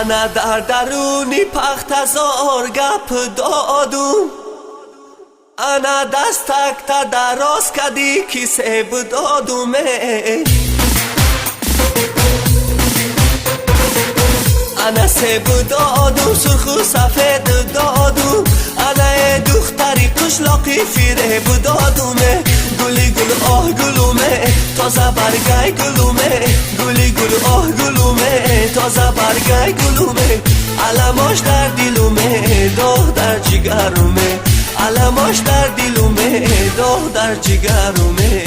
انا در درونی پختزار گپ دادم، انا دستک تا دراز کدی کیسه بدادم. انا سیب دادم سرخ و سفید دادم، انا دختری قشلاقی فریب دادم. گلی گل آه گلومه تازه برگای گلومه، گلی گل آه گلومه تازه برگای گلومه. علماش در دیلومه داغ در جگرومه، علماش در دیلومه داغ در جگرومه.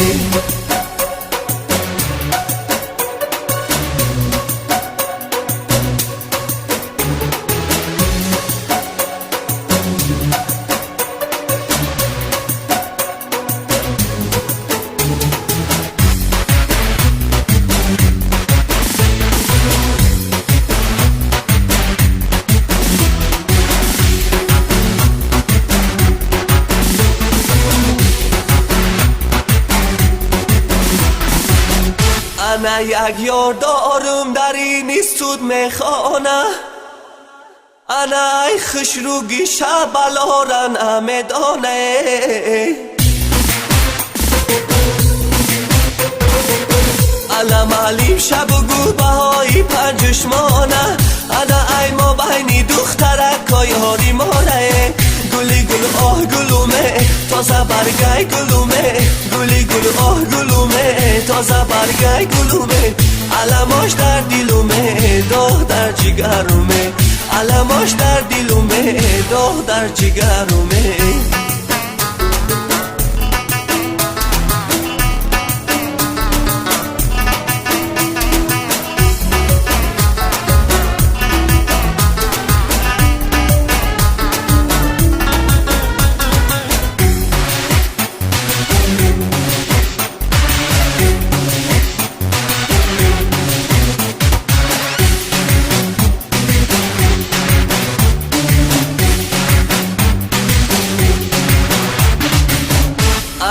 انا یک یار دارم در این سود میخانه، انا ای خشروگی شبلارن امدانه. علم علیم شب و گو بهای پنجشمانه، انا ای ما بینی دخترک یاری مانه. گلی گل آه گلومه تازه برگای گلومه، گلی گل آه گلومه تازه برگای گلومه. علماش در دیلومه داغ در جگرومه، علماش در دیلومه داغ در جگرومه.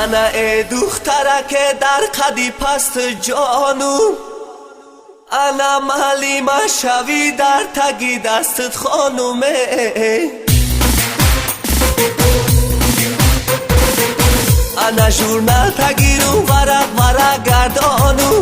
انا ای دخترک در قدی پست جانو، انا محلی شوی در تگی دستت خانومه. انا جورنال تگیرو ورق گردانو،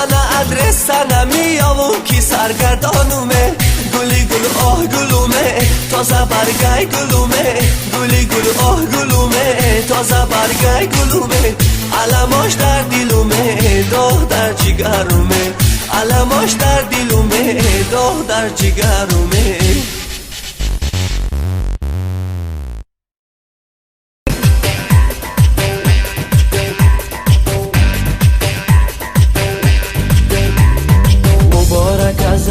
انا ادرس نمیاوم کی سرگردانومه. گلی گل آه گلومه تازه برگای گلومه، گلی گل آه گلومه تازه برگای گلومه. علماش در دیلومه داغ در جگرومه، علماش در دیلومه داغ در جگرومه.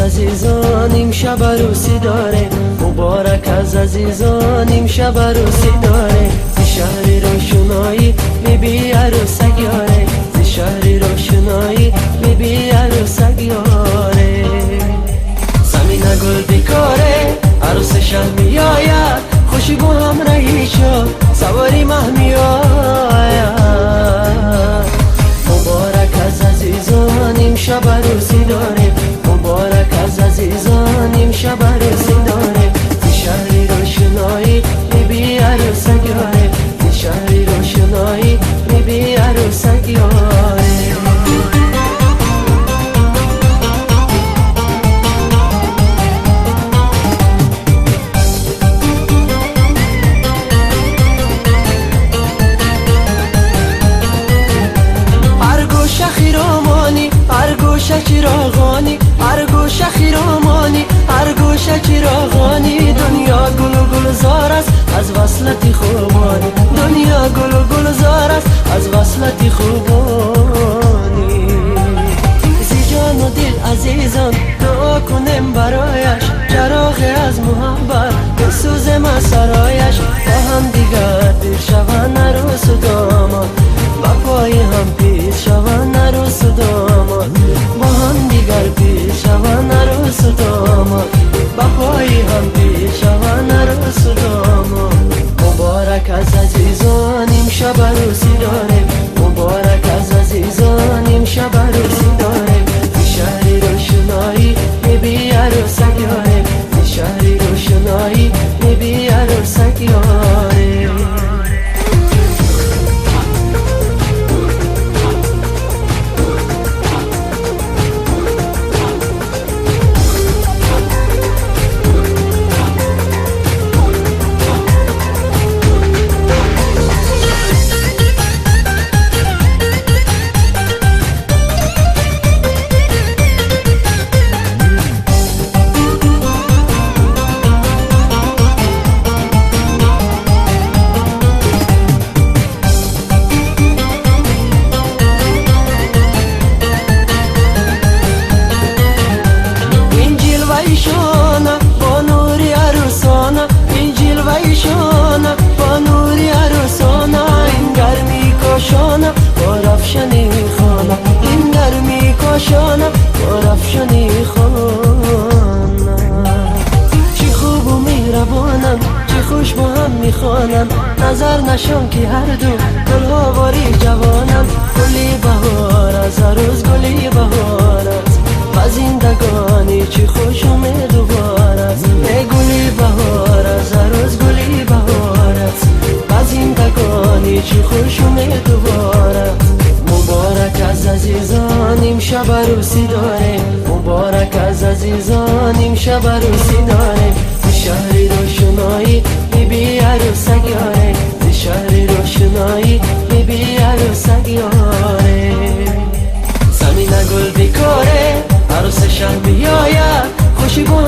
عزیزان امشب عروسی داره، مبارک از عزیزان امشب عروسی داره. زی شهری روشنایی بیبی عروسک یاره، زی شهری روشنایی بیبی عروسک یاره. زمین گل بیکاره عروس شهر می آید، خوشی با هم رهی شد سواری مه می آید. مبارک از عزیزان امشب عروسی داره، مبارک از عزیزان امشب عروسی داره. زی شهری روشنایی بیبی عروسک یاره، زی شهری روشنایی بیبی عروسک یاره. چراغانی هر گوشه خیرامانی، هر گوشه چراغانی. دنیا گل و گلزار است از وصلتی خوبانی، دنیا گل و گلزار است از وصلتی خوبانی. زی جان و دل عزیزان دعا کنیم برایش، چراغ از محبت بسوزه ما سرایش. با هم دیگر دیر شوند عروس و داماد، با پای هم پیش شوند عروس و داماد. با هم دیگر پیش شوند عروس و داماد، با پای هم پیش شوند عروس و داماد. مبارک از عزیزان امشب عروسی داره، مبارک از عزیزان امشب عروسی داره. زی شهری روشنایی بیبی عروسک یاره، نظر نشون که هر دو گل ها باری جوانند. گلی بهار از روز گلی بهار است، و زندگانی چی خوش اومد دوباره است. گلی بهار از روز گلی بهار است، و زندگانی چی خوش اومد دوباره است. مبارک از عزیزان امشب عروسی داره، مبارک از عزیزان امشب عروسی داره. شهری روشنایی بیبی عروسک یاره، شهری روشنایی بیبی عروسک یاره. زمین گل بیکاره عروس شهر بیاید خوشی با هم